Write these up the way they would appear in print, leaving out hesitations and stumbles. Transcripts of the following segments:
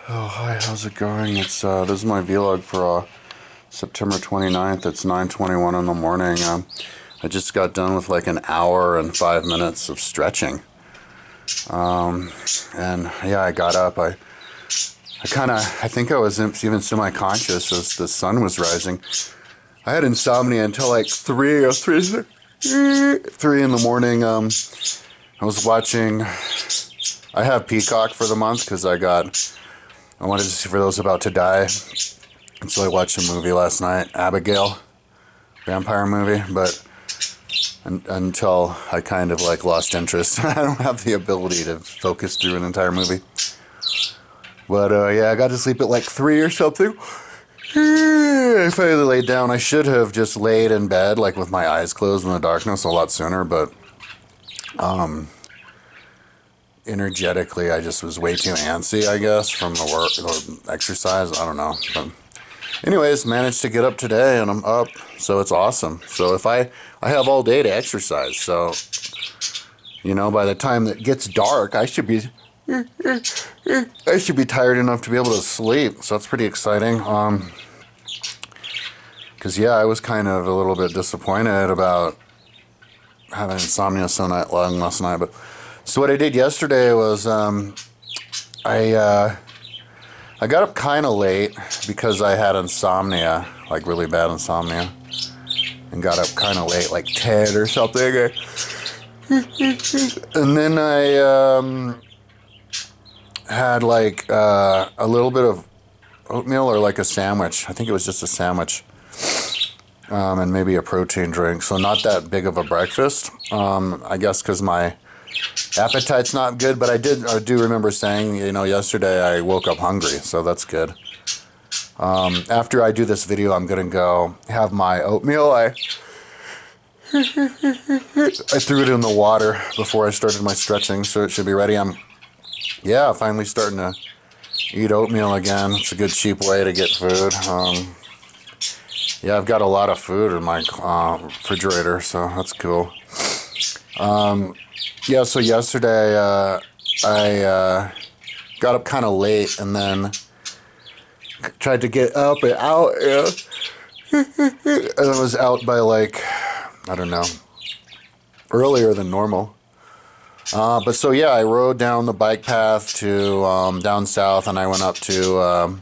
Oh, hi, how's it going? This is my vlog for September 29th. It's 9:21 in the morning. I just got done with like an hour and 5 minutes of stretching. And yeah, I got up. I think I was even semi-conscious as the sun was rising. I had insomnia until like 3 in the morning. I was watching, I have Peacock for the month because I wanted to see For Those About to Die. And so I watched a movie last night, Abigail, vampire movie, but until I kind of like lost interest. I don't have the ability to focus through an entire movie. But yeah, I got to sleep at like 3 or something. I finally laid down. I should have just laid in bed like with my eyes closed in the darkness a lot sooner, but energetically I just was way too antsy, I guess, from the work or exercise. I don't know. But anyways, managed to get up today and I'm up, so it's awesome. So if I have all day to exercise, so by the time it gets dark, I should be tired enough to be able to sleep. So that's pretty exciting. Because yeah, I was kind of a little bit disappointed about having insomnia so long last night. But so what I did yesterday was I got up kind of late because I had insomnia, like really bad insomnia, and got up kind of late, like 10 or something. And then I had like a little bit of oatmeal or like a sandwich. I think it was just a sandwich. And maybe a protein drink. So not that big of a breakfast. I guess because my appetite's not good, but I do remember saying, yesterday I woke up hungry, so that's good. After I do this video, I'm gonna go have my oatmeal. I threw it in the water before I started my stretching, so it should be ready. I'm finally starting to eat oatmeal again. It's a good cheap way to get food. Yeah, I've got a lot of food in my refrigerator, so that's cool. Yeah, so yesterday I got up kind of late and then tried to get up and out. And I was out by like, I don't know, earlier than normal. But so yeah, I rode down the bike path to down south, and I went up to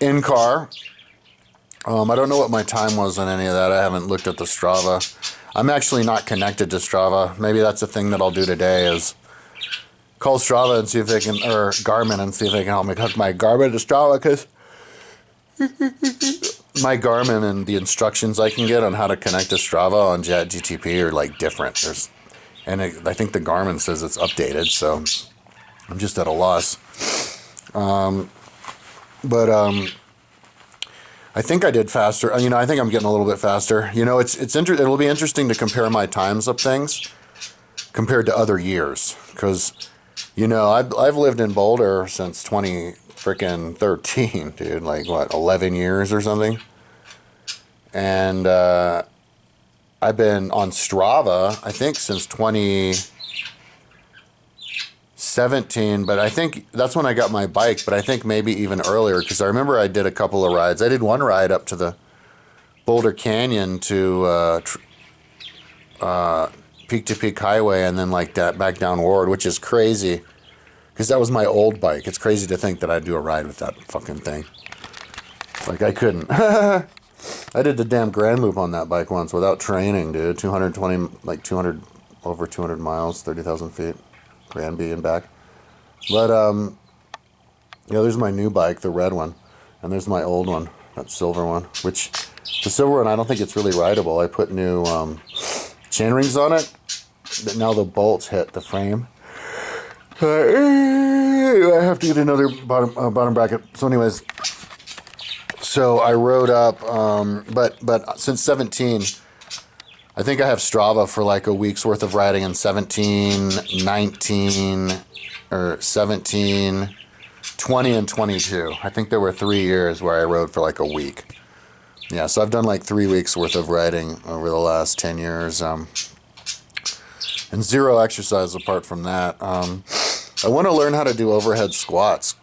NCAR. I don't know what my time was on any of that. I haven't looked at the Strava. I'm actually not connected to Strava. Maybe that's a thing that I'll do today is call Strava and see if they can, or Garmin, and see if they can help me hook my Garmin to Strava, because my Garmin and the instructions I can get on how to connect to Strava on ChatGTP are like different. I think the Garmin says it's updated, so I'm just at a loss. I think I did faster. I think I'm getting a little bit faster. It'll be interesting to compare my times of things compared to other years, because I've lived in Boulder since 2013, dude. Like what, 11 years or something. And I've been on Strava, I think, since 2017, but I think that's when I got my bike, but I think maybe even earlier, because I remember I did a couple of rides. I did one ride up to the Boulder Canyon to Peak to Peak Highway, and then like that back down Ward, which is crazy, because that was my old bike. It's crazy to think that I'd do a ride with that fucking thing. Like, I couldn't. I did the damn Grand Loop on that bike once without training, dude. 200 miles, 30,000 feet. Granby and back. But yeah, there's my new bike, the red one, and there's my old one, that silver one, which the silver one, I don't think it's really rideable. I put new chain rings on it, but now the bolts hit the frame. I have to get another bottom bracket. So anyways, so I rode up, but since 17, I think I have Strava for like a week's worth of riding in 17, 19, or 17, 20, and 22. I think there were 3 years where I rode for like a week. Yeah, so I've done like 3 weeks worth of riding over the last 10 years. And zero exercise apart from that. I want to learn how to do overhead squats.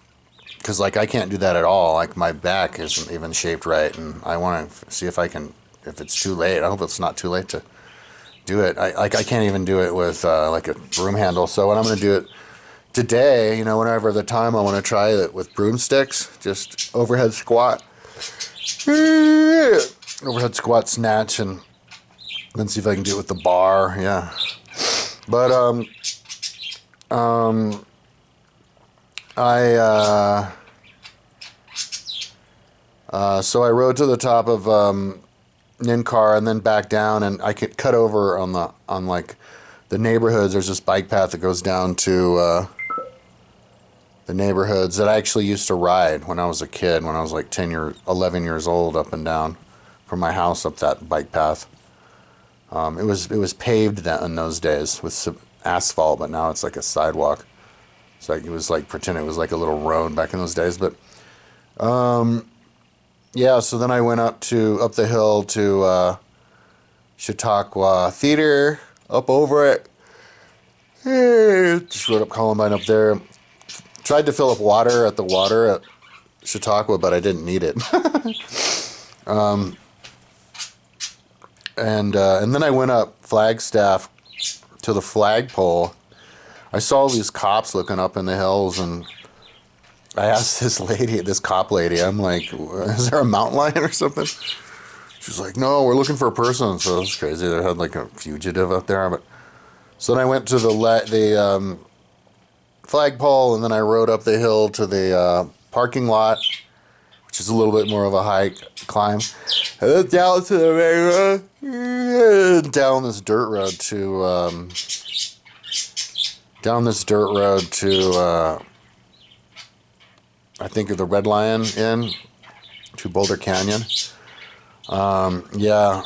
because like I can't do that at all. Like my back isn't even shaped right, and I want to see if I can. If it's too late, I hope it's not too late to do it. I can't even do it with like a broom handle. So what I'm gonna do it today, whenever the time I want to try it with broomsticks, just overhead squat, snatch, and then see if I can do it with the bar. Yeah, but so I rode to the top of NCAR and then back down, and I could cut over on like the neighborhoods. There's this bike path that goes down to the neighborhoods that I actually used to ride when I was a kid, when I was like 11 years old, up and down from my house up that bike path. It was paved in those days with some asphalt, but now it's like a sidewalk. So it was like pretend it was like a little road back in those days. But yeah, so then I went up the hill to Chautauqua Theater, up over it. Just rode up Columbine up there. Tried to fill up water at Chautauqua, but I didn't need it. And then I went up Flagstaff to the flagpole. I saw all these cops looking up in the hills, and I asked this cop lady, I'm like, is there a mountain lion or something? She's like, no, we're looking for a person. So it's crazy. They had like a fugitive out there. But so then I went to the flagpole, and then I rode up the hill to the parking lot, which is a little bit more of a hike climb, and then down to the main road, down this dirt road to I think of the Red Lion Inn to Boulder Canyon. Yeah,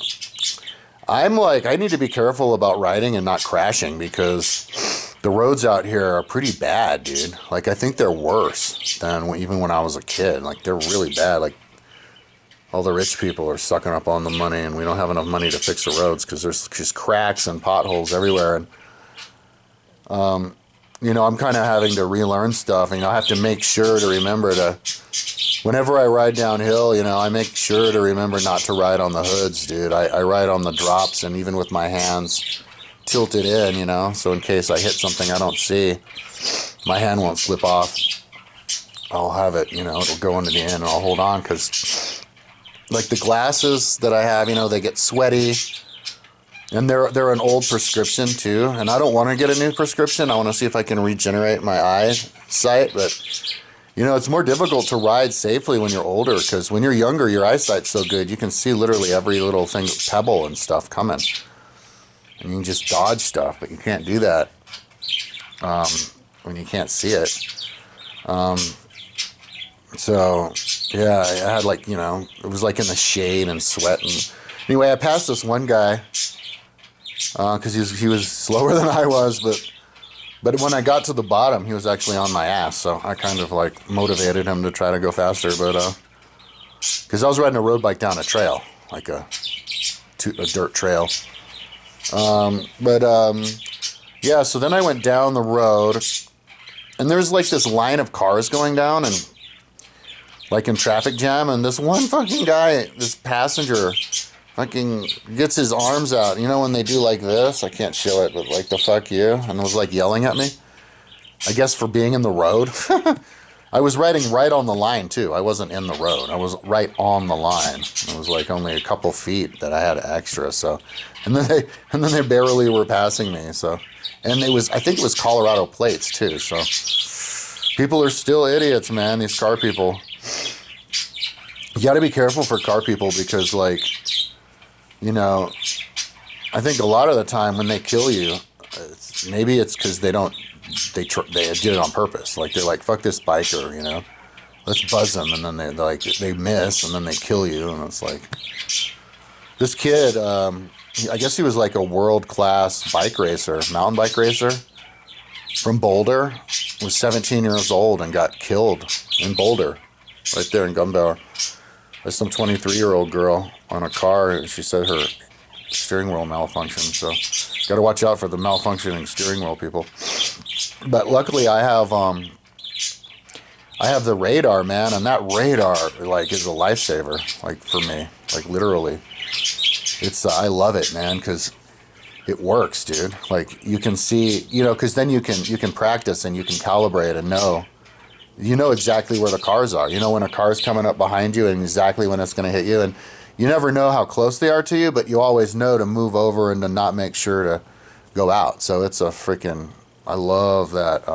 I'm like, I need to be careful about riding and not crashing, because the roads out here are pretty bad, dude. Like, I think they're worse than even when I was a kid. Like, they're really bad. Like, all the rich people are sucking up on the money, and we don't have enough money to fix the roads because there's just cracks and potholes everywhere. And I'm kind of having to relearn stuff. I have to make sure to remember to, whenever I ride downhill, I make sure to remember not to ride on the hoods, dude. I ride on the drops, and even with my hands tilted in, so in case I hit something I don't see, my hand won't slip off. I'll have it, it'll go into the end, and I'll hold on, because like the glasses that I have, they get sweaty. And they're an old prescription too, and I don't want to get a new prescription. I want to see if I can regenerate my eyesight, but it's more difficult to ride safely when you're older, because when you're younger, your eyesight's so good, you can see literally every little thing, pebble and stuff coming, and you can just dodge stuff, but you can't do that when you can't see it. So yeah, I had like, it was like in the shade and sweat, and anyway, I passed this one guy. Because he was slower than I was, but when I got to the bottom, he was actually on my ass, so I kind of like motivated him to try to go faster, but because I was riding a road bike down a trail, like a dirt trail, yeah, so then I went down the road, and there's like this line of cars going down, and like in traffic jam, and this one fucking guy, this passenger, fucking gets his arms out. When they do like this, I can't show it, but like the fuck you, and was like yelling at me, I guess for being in the road. I was riding right on the line too. I wasn't in the road. I was right on the line. It was like only a couple feet that I had extra. So, and then they barely were passing me. So, and I think it was Colorado plates too. So, people are still idiots, man. These car people. You got to be careful for car people, because like, I think a lot of the time when they kill you, maybe it's because they did it on purpose. Like, they're like, fuck this biker, let's buzz them, and then they miss, and then they kill you, and it's like, this kid, I guess he was like a world-class mountain bike racer from Boulder, was 17 years old and got killed in Boulder, right there in Gumbauer. There's some 23-year-old girl on a car, and she said her steering wheel malfunctioned, so got to watch out for the malfunctioning steering wheel people. But luckily I have I have the radar, man, and that radar like is a lifesaver, like for me, like literally. It's I love it, man, because it works, dude. Like you can see, you know, because then you can practice and you can calibrate and know. You know exactly where the cars are. You know when a car's coming up behind you and exactly when it's going to hit you. And you never know how close they are to you, but you always know to move over and to not make sure to go out. So it's a freaking, I love that,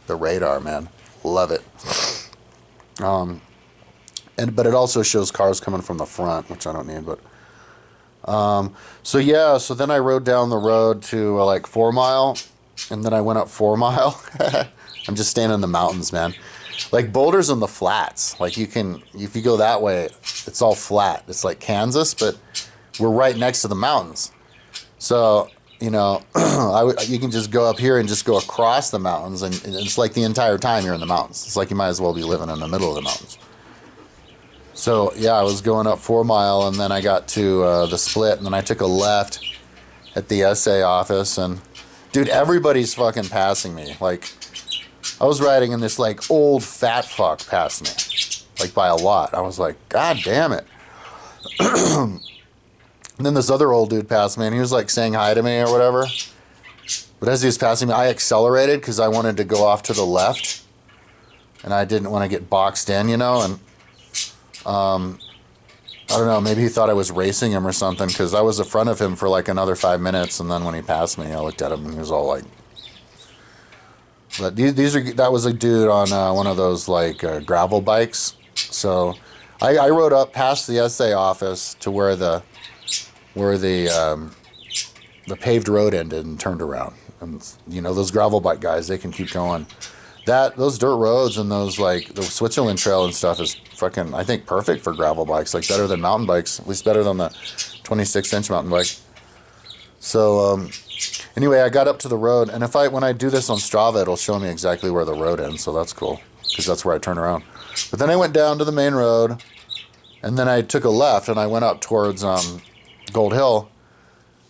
the radar, man. Love it. But it also shows cars coming from the front, which I don't need, but. So yeah, so then I rode down the road to like 4 Mile, and then I went up 4 Mile. I'm just staying in the mountains, man. Like Boulder's in the flats. Like you can, if you go that way, it's all flat. It's like Kansas, but we're right next to the mountains. So, you know, you can just go up here and just go across the mountains, and it's like the entire time you're in the mountains. It's like you might as well be living in the middle of the mountains. So, yeah, I was going up 4 Mile, and then I got to the split, and then I took a left at the SA office, and, dude, everybody's fucking passing me. Like, I was riding, and this, like, old fat fuck passed me, like, by a lot. I was like, God damn it. And then this other old dude passed me, and he was, like, saying hi to me or whatever. But as he was passing me, I accelerated because I wanted to go off to the left, and I didn't want to get boxed in, you know, and I don't know, maybe he thought I was racing him or something, because I was in front of him for like another 5 minutes, and then when he passed me, I looked at him and he was all like, but that was a dude on one of those like gravel bikes. So I rode up past the SA office to where the paved road ended and turned around. And you know, those gravel bike guys, they can keep going. Those dirt roads and those like the Switzerland Trail and stuff is fucking, I think, perfect for gravel bikes. Like better than mountain bikes, at least better than the 26-inch mountain bike. So anyway, I got up to the road, and when I do this on Strava, it'll show me exactly where the road ends. So that's cool because that's where I turn around. But then I went down to the main road, and then I took a left and I went up towards Gold Hill,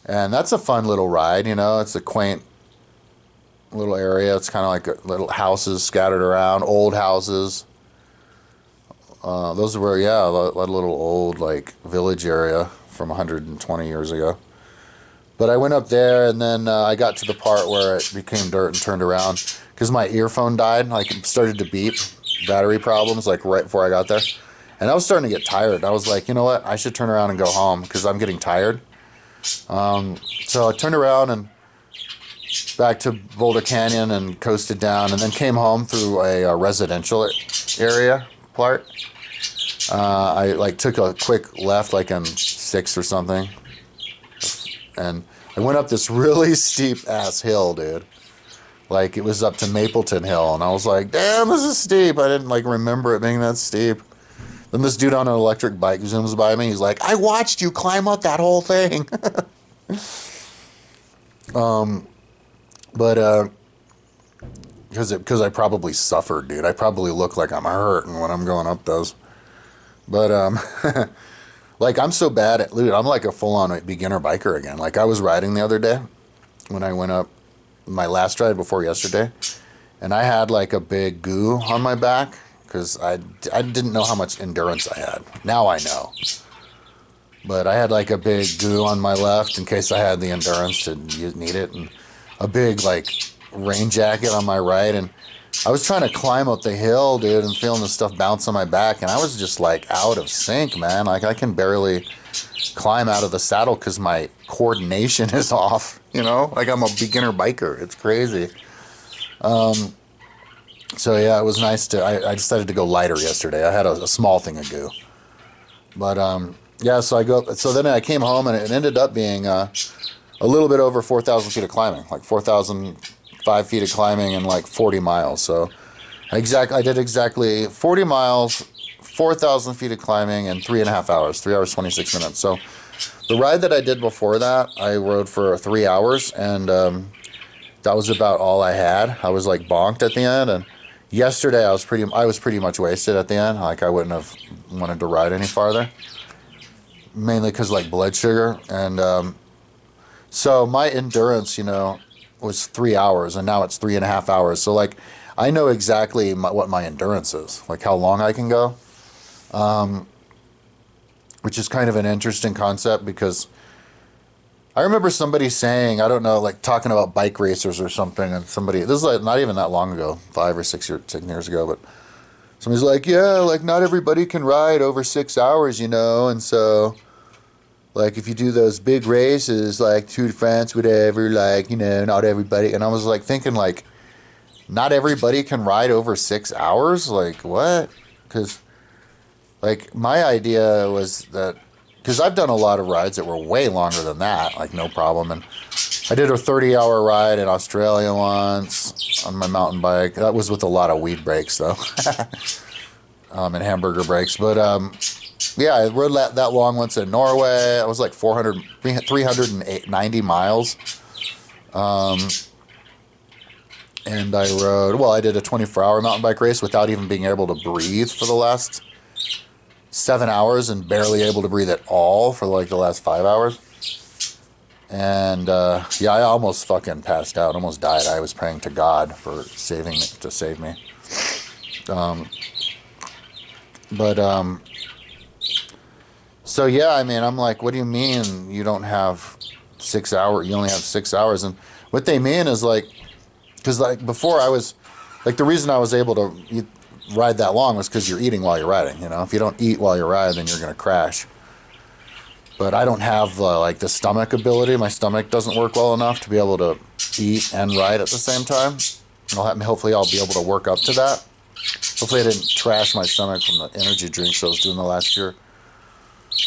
and that's a fun little ride. You know, it's a quaint little area. It's kind of like little houses scattered around, old houses. Those were, yeah, that little old like village area from 120 years ago. But I went up there, and then I got to the part where it became dirt and turned around because my earphone died. Like it started to beep, battery problems, like right before I got there. And I was starting to get tired. I was like, you know what? I should turn around and go home because I'm getting tired. So I turned around and back to Boulder Canyon and coasted down, and then came home through a residential area part. I like took a quick left like on 6 or something, and I went up this really steep ass hill, dude. Like it was up to Mapleton Hill, and I was like, damn, this is steep. I didn't like remember it being that steep. Then this dude on an electric bike zooms by me. He's like, I watched you climb up that whole thing. But because I probably suffered, dude. I probably look like I'm hurting when I'm going up those. But like I'm so bad at, dude, I'm like a full-on beginner biker again. Like I was riding the other day when I went up my last ride before yesterday, and I had like a big goo on my back because I didn't know how much endurance I had. Now I know. But I had like a big goo on my left in case I had the endurance to need it, and a big like rain jacket on my right, and I was trying to climb up the hill, dude, and feeling the stuff bounce on my back, and I was just like out of sync, man. Like I can barely climb out of the saddle because my coordination is off, you know? Like I'm a beginner biker. It's crazy. So yeah, it was nice I decided to go lighter yesterday. I had a small thing of goo. But yeah, so then I came home, and it ended up being a little bit over 4,000 feet of climbing, like 4,005 feet of climbing and like 40 miles. So I did exactly 40 miles, 4,000 feet of climbing in 3.5 hours, 3 hours, 26 minutes. So the ride that I did before that, I rode for 3 hours, and that was about all I had. I was like bonked at the end, and yesterday I was pretty much wasted at the end. Like I wouldn't have wanted to ride any farther, mainly because like blood sugar. And so my endurance, you know, was 3 hours, and now it's 3.5 hours. So like I know exactly what my endurance is, like how long I can go, which is kind of an interesting concept because I remember somebody saying, I don't know, like talking about bike racers or something, and somebody, this is like not even that long ago, 5 or 6 years ago, but somebody's like, yeah, like not everybody can ride over 6 hours, you know, and so like if you do those big races like Tour de France, whatever, like, you know, not everybody, and I was like thinking like, not everybody can ride over 6 hours, like what? Because like my idea was that, because I've done a lot of rides that were way longer than that, like no problem. And I did a 30-hour ride in Australia once on my mountain bike. That was with a lot of weed breaks though, and hamburger breaks. But yeah, I rode that long once in Norway. I was like 390 miles. And I rode, well, I did a 24-hour mountain bike race without even being able to breathe for the last 7 hours and barely able to breathe at all for like the last 5 hours. And yeah, I almost fucking passed out, almost died. I was praying to God for to save me. So yeah, I mean, I'm like, what do you mean you don't have 6 hours? You only have 6 hours. And what they mean is like, because like before I was, like the reason I was able to ride that long was because you're eating while you're riding. You know, if you don't eat while you're riding, then you're gonna crash. But I don't have like the stomach ability. My stomach doesn't work well enough to be able to eat and ride at the same time. Hopefully I'll be able to work up to that. Hopefully I didn't trash my stomach from the energy drinks I was doing the last year.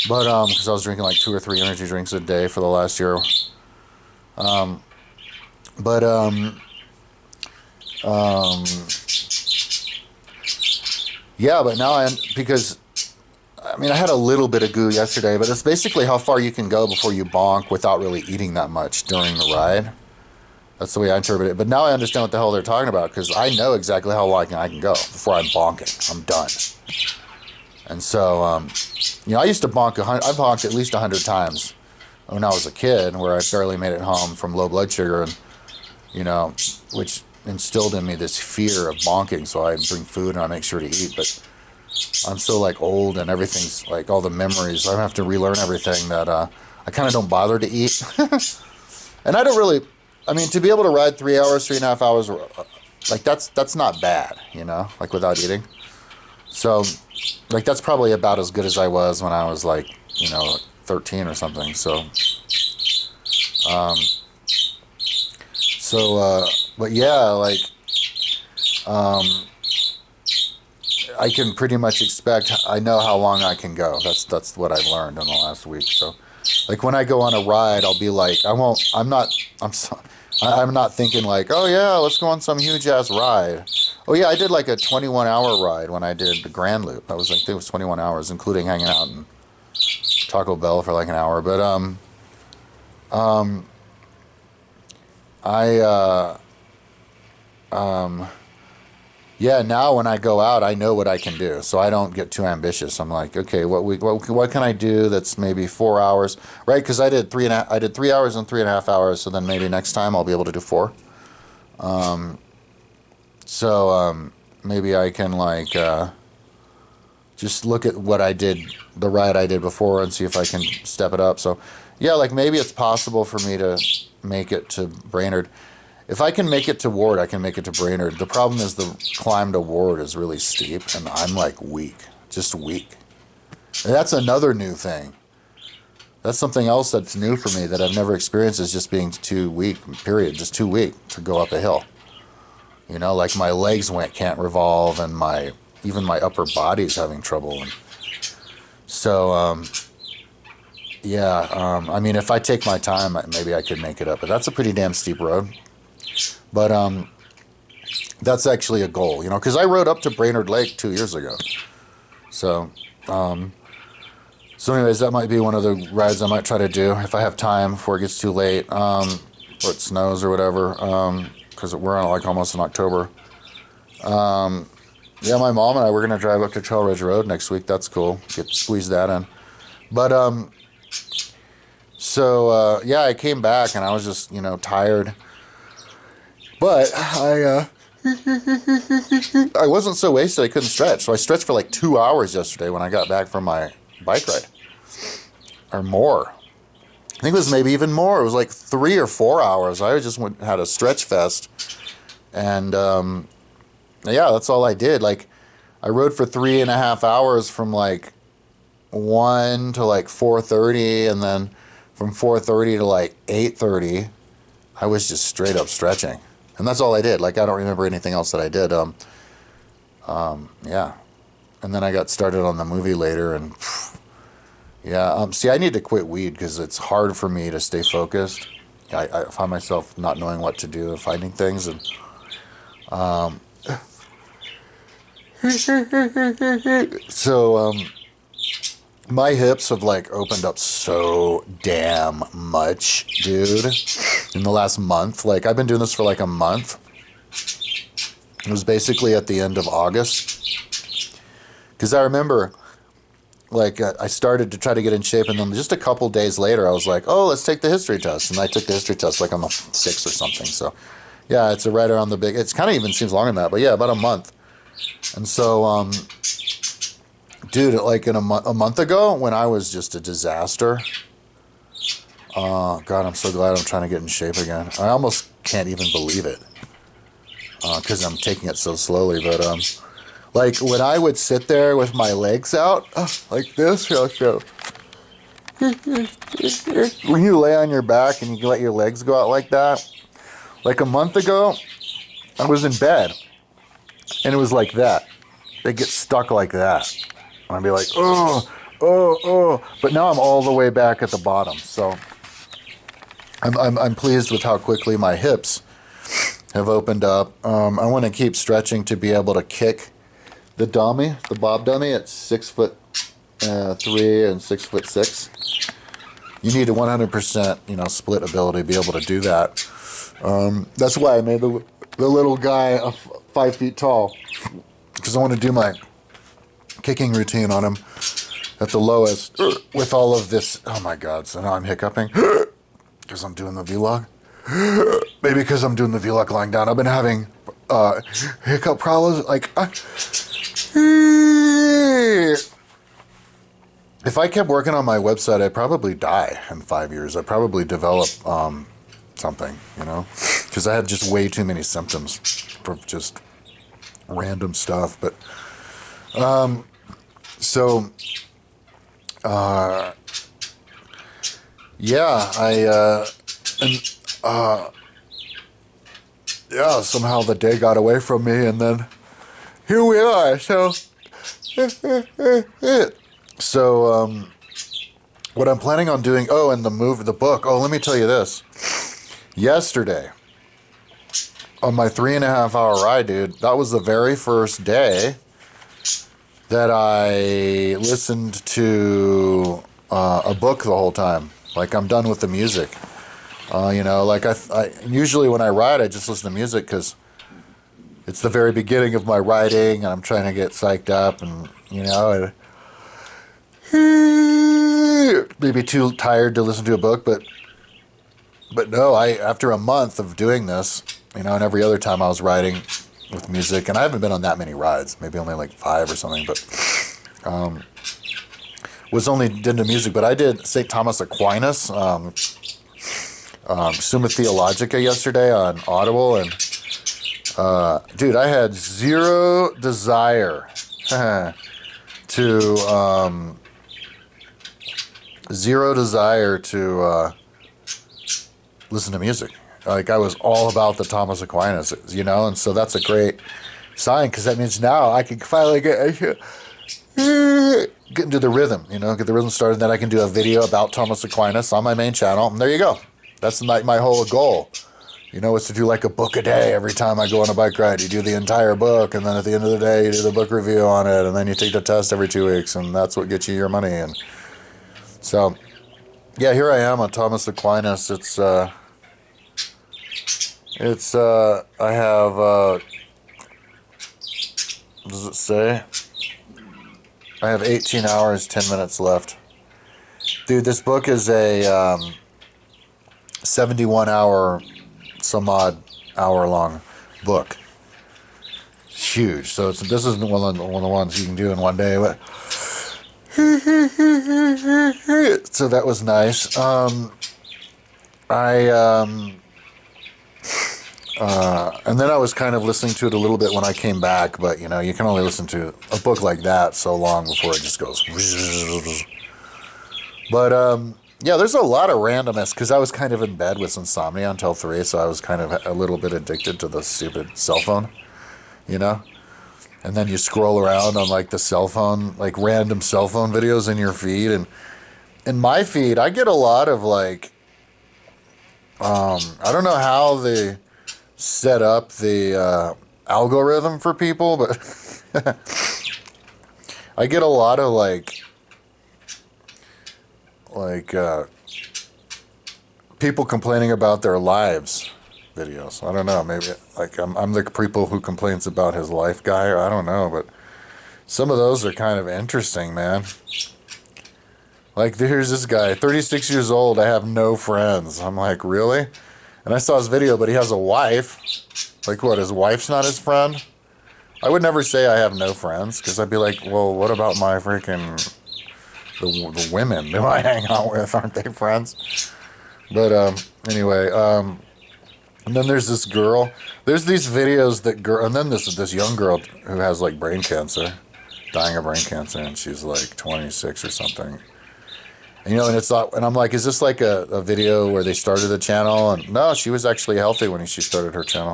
But because I was drinking like 2 or 3 energy drinks a day for the last year. Yeah, but now because I mean, I had a little bit of goo yesterday, but it's basically how far you can go before you bonk without really eating that much during the ride. That's the way I interpret it. But now I understand what the hell they're talking about, because I know exactly how long I can go before I'm bonking. I'm done. And so, you know, I used to bonk, I bonked at least 100 times when I was a kid, where I barely made it home from low blood sugar, and, you know, which instilled in me this fear of bonking, so I bring food and I make sure to eat. But I'm so like old and everything's like all the memories. I have to relearn everything that I kind of don't bother to eat. And I don't really, I mean, to be able to ride 3 hours, 3.5 hours, like that's not bad, you know, like without eating. So like that's probably about as good as I was when I was like, you know, 13 or something. So, but yeah, like, I can pretty much expect, I know how long I can go. That's what I've learned in the last week. So like when I go on a ride, I'll be like, I'm not thinking like, oh yeah, let's go on some huge ass ride. Oh yeah, I did like a 21-hour ride when I did the Grand Loop. I was like, it was 21 hours, including hanging out in Taco Bell for like an hour. But yeah, now when I go out, I know what I can do, so I don't get too ambitious. I'm like, okay, what can I do that's maybe 4 hours, right? Because I did 3 hours and 3.5 hours, so then maybe next time I'll be able to do 4. Maybe I can like just look at what I did, the ride I did before, and see if I can step it up. So yeah, like maybe it's possible for me to make it to Brainerd. If I can make it to Ward, I can make it to Brainerd. The problem is the climb to Ward is really steep, and I'm like weak, just weak. And that's another new thing. That's something else that's new for me that I've never experienced, is just being too weak, period, just too weak to go up a hill. You know, like my legs can't revolve, and even my upper body's having trouble. And so, yeah, I mean, if I take my time, maybe I could make it up. But that's a pretty damn steep road. But that's actually a goal, you know, because I rode up to Brainerd Lake 2 years ago. So, anyways, that might be one of the rides I might try to do if I have time before it gets too late, or it snows or whatever, because we're on like almost in October. Yeah, my mom and I, we're going to drive up to Trail Ridge Road next week. That's cool. Squeeze that in. But, yeah, I came back and I was just, you know, tired. But I I wasn't so wasted I couldn't stretch. So I stretched for like 2 hours yesterday when I got back from my bike ride. Or more. I think it was maybe even more. It was like 3 or 4 hours. I just had a stretch fest. And yeah, that's all I did. Like, I rode for 3.5 hours from like 1 to like 4:30, and then from 4:30 to like 8:30, I was just straight up stretching. And that's all I did. Like, I don't remember anything else that I did. Yeah. And then I got started on the movie later, and yeah. See, I need to quit weed because it's hard for me to stay focused. I find myself not knowing what to do and finding things, and so my hips have like opened up so damn much, dude, in the last month. Like, I've been doing this for like a month. It was basically at the end of August, because I remember, like, I started to try to get in shape, and then just a couple days later, I was like, oh, let's take the history test. And I took the history test like on the 6th or something. So, yeah, it's right around the big, it's kind of even seems longer than that, but yeah, about a month. And so, dude, like in a month ago, when I was just a disaster, God, I'm so glad I'm trying to get in shape again. I almost can't even believe it, because I'm taking it so slowly, but, like, when I would sit there with my legs out, like this, here, I'll show. When you lay on your back and you let your legs go out like that, like a month ago, I was in bed, and it was like that. They get stuck like that. And I'd be like, oh, oh, oh. But now I'm all the way back at the bottom, so I'm pleased with how quickly my hips have opened up. I want to keep stretching to be able to kick the dummy, the Bob dummy, at 6'3" and 6'6". You need a 100%, split ability to be able to do that. That's why I made the little guy 5 feet tall, because I want to do my kicking routine on him at the lowest with all of this. Oh my God! So now I'm hiccuping because I'm doing the vlog. Maybe because I'm doing the vlog lying down. I've been having hiccup problems. Like, if I kept working on my website, I'd probably die in 5 years. I'd probably develop something, because I have just way too many symptoms for just random stuff. But so yeah, yeah, somehow the day got away from me, and then here we are. So what I'm planning on doing, and the book, let me tell you this. Yesterday, on my 3.5 hour ride, dude, that was the very first day that I listened to a book the whole time. Like, I'm done with the music. Like I usually when I ride, I just listen to music because it's the very beginning of my riding, and I'm trying to get psyched up, and maybe too tired to listen to a book, but no, after a month of doing this, and every other time I was riding with music, and I haven't been on that many rides, maybe only like 5 or something, but was only into music. But I did St. Thomas Aquinas, Summa Theologica yesterday on Audible, and dude, I had zero desire to listen to music. Like, I was all about the Thomas Aquinas, and so that's a great sign, because that means now I can finally get into the rhythm, get the rhythm started, and then I can do a video about Thomas Aquinas on my main channel, and there you go. That's my whole goal, is to do like a book a day every time I go on a bike ride. You do the entire book, and then at the end of the day, you do the book review on it, and then you take the test every 2 weeks, and that's what gets you your money. And so, yeah, here I am on Thomas Aquinas. I have, what does it say? I have 18 hours, 10 minutes left. Dude, this book is a 71 hour, some odd hour long book. huge. So this isn't one of the ones you can do in one day, but so that was nice. And then I was kind of listening to it a little bit when I came back, but you know, you can only listen to a book like that so long before it just goes. But yeah, there's a lot of randomness because I was kind of in bed with insomnia until 3, so I was kind of a little bit addicted to the stupid cell phone, you know? And then you scroll around on like the cell phone, like random cell phone videos in your feed. And in my feed, I get a lot of like, I don't know how they set up the algorithm for people, but I get a lot of like people complaining about their lives videos. I don't know, maybe like I'm the people who complains about his life guy, or I don't know, but some of those are kind of interesting, man. Like here's this guy, 36 years old, I have no friends. I'm like, really? And I saw his video, but he has a wife. Like what, his wife's not his friend? I would never say I have no friends, because I'd be like, well, what about my freaking the women who I hang out with? Aren't they friends? But anyway, and then there's this girl. There's these videos that girl, and then this young girl who has like brain cancer, dying of brain cancer, and she's like 26 or something. And, you know, and it's not, and I'm like, is this like a video where they started the channel? And no, she was actually healthy when she started her channel.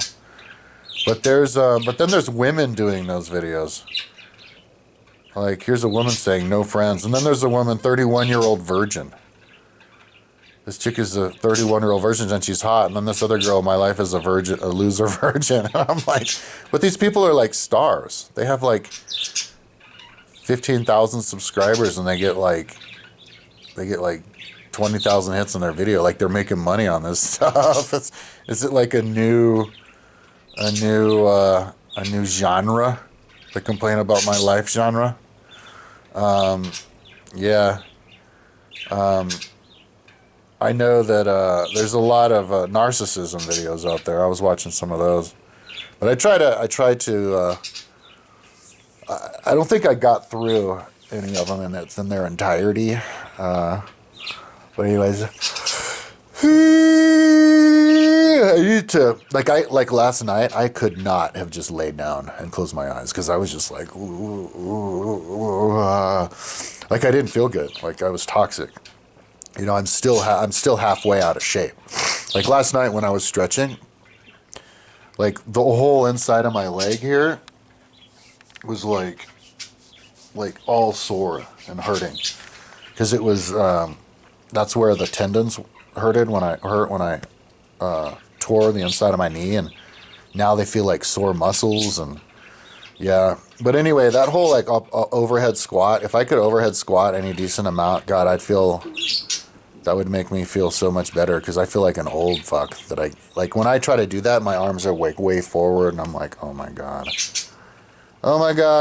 But then there's women doing those videos. Like, here's a woman saying no friends. And then there's a woman, 31-year-old virgin. This chick is a 31-year-old virgin and she's hot. And then this other girl, my life is a virgin, a loser virgin. And I'm like, but these people are like stars. They have like 15,000 subscribers and they get like 20,000 hits on their video. Like they're making money on this stuff. Is it like a new genre? The complain about my life genre. Yeah. I know that there's a lot of narcissism videos out there. I was watching some of those, but I try to. I don't think I got through any of them in their entirety. But anyways, I need to like last night. I could not have just laid down and closed my eyes because I was just like, like I didn't feel good. Like I was toxic. You know, I'm still halfway out of shape. Like last night when I was stretching, like the whole inside of my leg here was like all sore and hurting, because it was that's where the tendons hurt when I tore the inside of my knee, and now they feel like sore muscles. And yeah, but anyway, that whole like overhead squat, if I could overhead squat any decent amount, God, that would make me feel so much better, because I feel like an old fuck that I like when I try to do that, my arms are like way forward and I'm like, oh my god,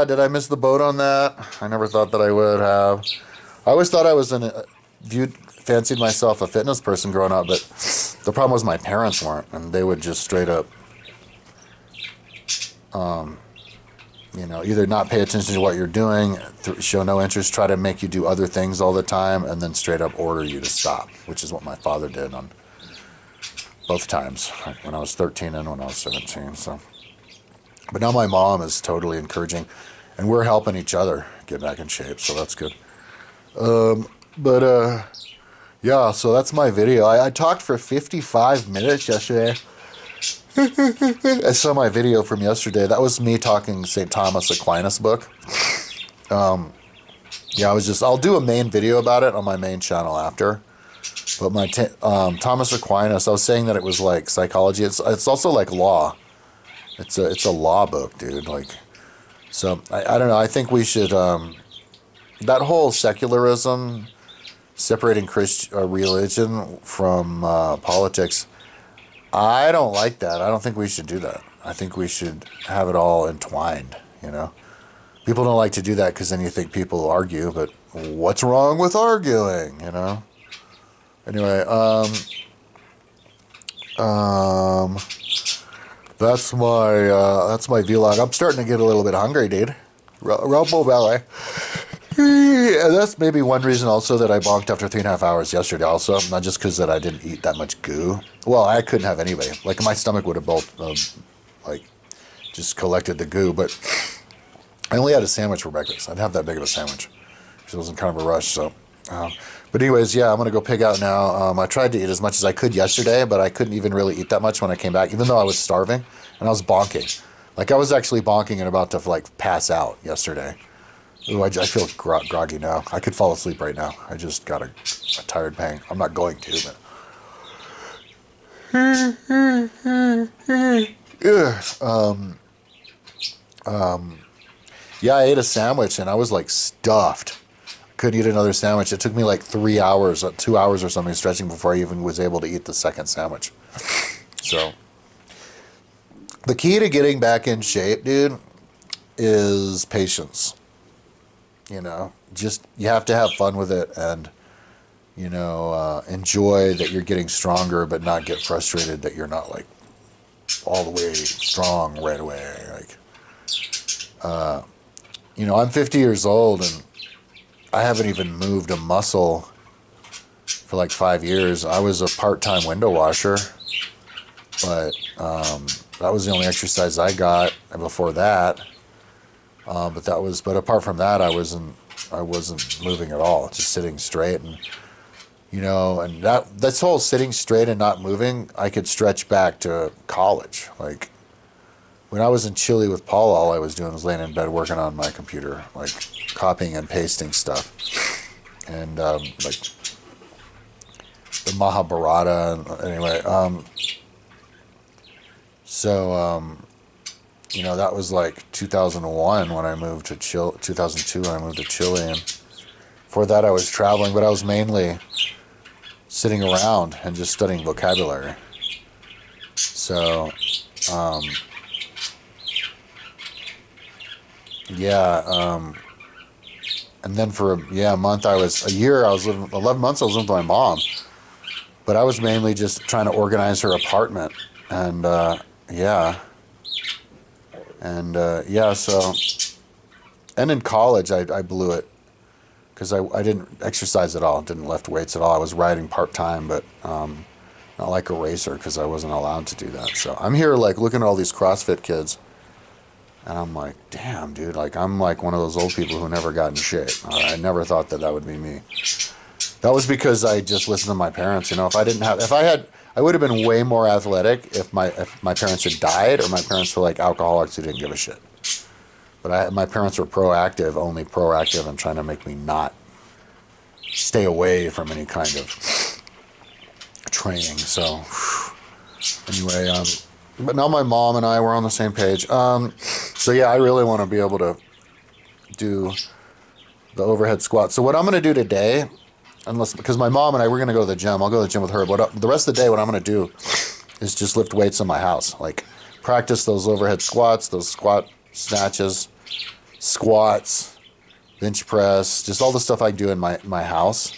did I miss the boat on that? I never thought that I would have. I always thought I was fancied myself a fitness person growing up, but the problem was my parents weren't, and they would just straight up you know, either not pay attention to what you're doing, show no interest, try to make you do other things all the time, and then straight up order you to stop, which is what my father did on both times, when I was 13 and when I was 17. So, but now my mom is totally encouraging, and we're helping each other get back in shape, so that's good. Yeah, so that's my video. I talked for 55 minutes yesterday. I saw my video from yesterday. That was me talking St. Thomas Aquinas book. Yeah, I'll do a main video about it on my main channel after. But my Thomas Aquinas, I was saying that it was like psychology. It's also like law. It's a law book, dude. Like, so I don't know. I think we should that whole secularism, separating religion from politics. I don't like that. I don't think we should do that. I think we should have it all entwined, you know? People don't like to do that because then you think people argue, but what's wrong with arguing, you know? Anyway, That's my vlog. I'm starting to get a little bit hungry, dude. Rumble belly. And that's maybe one reason also that I bonked after 3.5 hours yesterday also. Not just because that I didn't eat that much goo. Well, I couldn't have anybody. Like, my stomach would have both, like, just collected the goo. But I only had a sandwich for breakfast. I didn't have that big of a sandwich. It wasn't kind of a rush, so. But anyways, yeah, I'm going to go pig out now. I tried to eat as much as I could yesterday, but I couldn't even really eat that much when I came back, even though I was starving. And I was bonking. Like, I was actually bonking and about to, like, pass out yesterday. Ooh, I feel groggy now. I could fall asleep right now. I just got a tired pang. I'm not going to, but... yeah, I ate a sandwich, and I was, like, stuffed. Couldn't eat another sandwich. It took me, like, 3 hours, 2 hours or something stretching before I even was able to eat the second sandwich. So, the key to getting back in shape, dude, is patience. You know, just, you have to have fun with it and, you know, enjoy that you're getting stronger, but not get frustrated that you're not, like, all the way strong right away. Like, you know, I'm 50 years old and I haven't even moved a muscle for like 5 years. I was a part-time window washer, but that was the only exercise I got before that. But apart from that, I wasn't moving at all. Just sitting straight, and you know, and that's whole sitting straight and not moving, I could stretch back to college. Like when I was in Chile with Paul, all I was doing was laying in bed working on my computer, like copying and pasting stuff, and like the Mahabharata. Anyway, you know, that was like 2001 when I moved to Chile, 2002 when I moved to Chile, and before that I was traveling, but I was mainly sitting around and just studying vocabulary. So, yeah, and then for a month I was living, 11 months I was living with my mom, but I was mainly just trying to organize her apartment, and yeah. And so, and in college I blew it because I didn't exercise at all, didn't lift weights at all. I was riding part-time, but not like a racer because I wasn't allowed to do that. So I'm here like looking at all these CrossFit kids, and I'm like, damn, dude, like I'm like one of those old people who never got in shape. I never thought that would be me. That was because I just listened to my parents. You know, I would have been way more athletic if my parents had died, or my parents were like alcoholics who didn't give a shit. But my parents were only proactive, and trying to make me not stay away from any kind of training. So anyway, but now my mom and I were on the same page. So yeah, I really want to be able to do the overhead squat. So what I'm going to do today, because my mom and I, we're going to go to the gym. I'll go to the gym with her. But the rest of the day, what I'm going to do is just lift weights in my house. Like practice those overhead squats, those squat snatches, squats, bench press, just all the stuff I do in my house,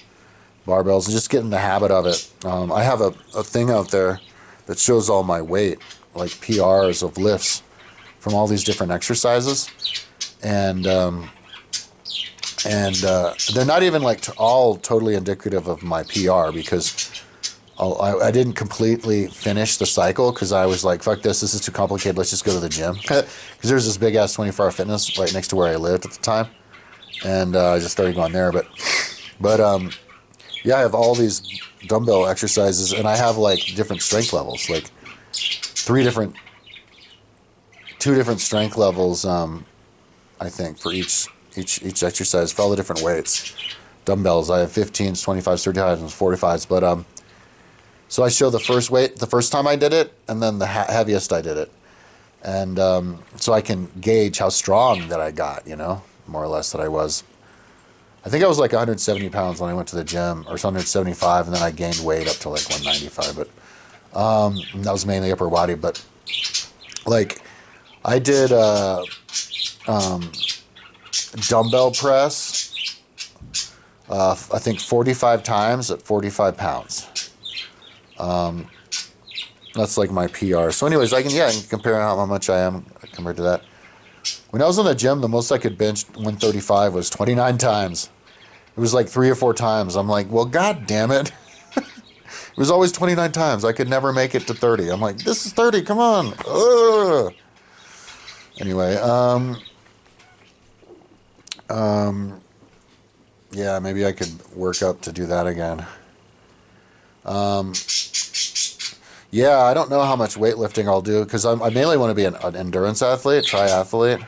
barbells, and just get in the habit of it. I have a thing out there that shows all my weight, like PRs of lifts from all these different exercises. And they're not even like all totally indicative of my PR, because I didn't completely finish the cycle because I was like, fuck this is too complicated, let's just go to the gym. Because there's this big ass 24-hour fitness right next to where I lived at the time, and I just started going there. But yeah, I have all these dumbbell exercises, and I have like different strength levels, like two different strength levels, I think, for each exercise for all the different weights. Dumbbells, I have 15s, 25s, 35s, and 45s. But so I show the first weight the first time I did it, and then the heaviest I did it, and so I can gauge how strong that I got, you know, more or less that I was. I think I was like 170 pounds when I went to the gym, or 175, and then I gained weight up to like 195. But that was mainly upper body. But like I did dumbbell press, I think 45 times at 45 pounds. And That's like my PR. So anyways, I can compare how much I am compared to that. When I was in the gym, the most I could bench 135 was 29 times. It was like 3 or 4 times. I'm like, well, god damn it. It was always 29 times. I could never make it to 30. I'm like, this is 30, come on. Ugh. Anyway, yeah, maybe I could work up to do that again. Yeah, I don't know how much weightlifting I'll do because I mainly want to be an endurance athlete, triathlete.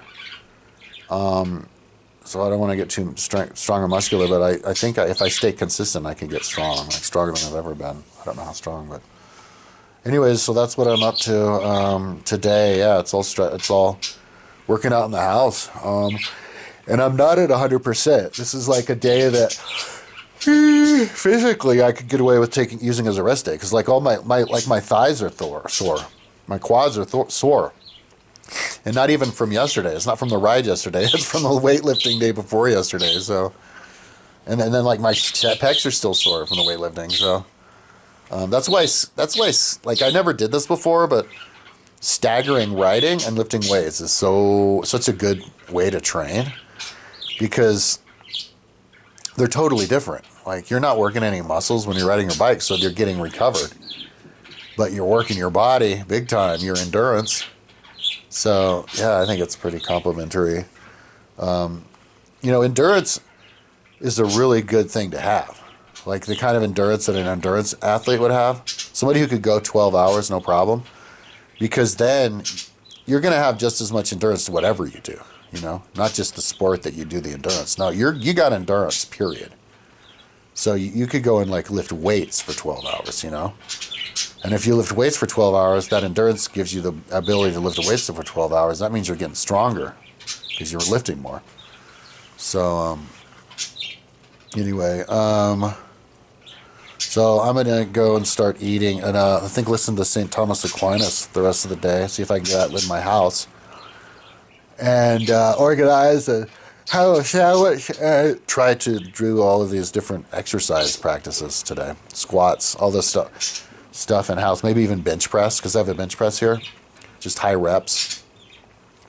So I don't want to get too strong or muscular, but I think if I stay consistent, I can get strong, like stronger than I've ever been. I don't know how strong, but anyways, so that's what I'm up to today. Yeah, it's all working out in the house, and I'm not at 100%. This is like a day that physically I could get away with using as a rest day because like all my thighs are sore, my quads are sore. And not even from yesterday. It's not from the ride yesterday. It's from the weightlifting day before yesterday. So, and then like my pecs are still sore from the weightlifting. So, that's why like I never did this before, but staggering riding and lifting weights is such a good way to train because they're totally different. Like you're not working any muscles when you're riding your bike, so you're getting recovered, but you're working your body big time, your endurance. So, yeah, I think it's pretty complimentary. Endurance is a really good thing to have. Like the kind of endurance that an endurance athlete would have. Somebody who could go 12 hours, no problem. Because then you're going to have just as much endurance to whatever you do. Not just the sport that you do the endurance. No, you got endurance, period. So you could go and like lift weights for 12 hours, And if you lift weights for 12 hours, that endurance gives you the ability to lift the weights for 12 hours. That means you're getting stronger because you're lifting more. So, anyway, so I'm going to go and start eating and I think listen to St. Thomas Aquinas the rest of the day, see if I can get that in my house. And organize a sandwich and try to do all of these different exercise practices today. Squats, all this stuff in house, maybe even bench press because I have a bench press here, just high reps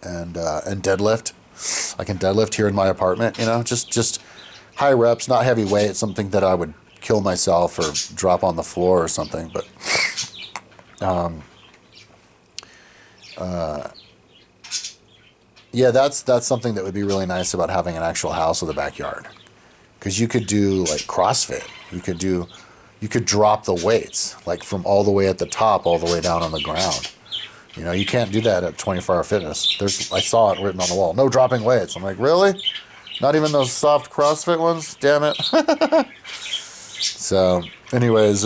and deadlift. I can deadlift here in my apartment, just high reps, not heavy weight, something that I would kill myself or drop on the floor or something. But yeah, that's something that would be really nice about having an actual house with a backyard, because you could do like CrossFit. You could drop the weights, like from all the way at the top, all the way down on the ground. You can't do that at 24-hour fitness. I saw it written on the wall, no dropping weights. I'm like, really? Not even those soft CrossFit ones? Damn it. So, anyways,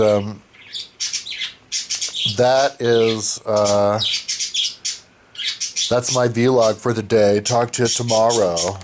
that's my vlog for the day. Talk to you tomorrow.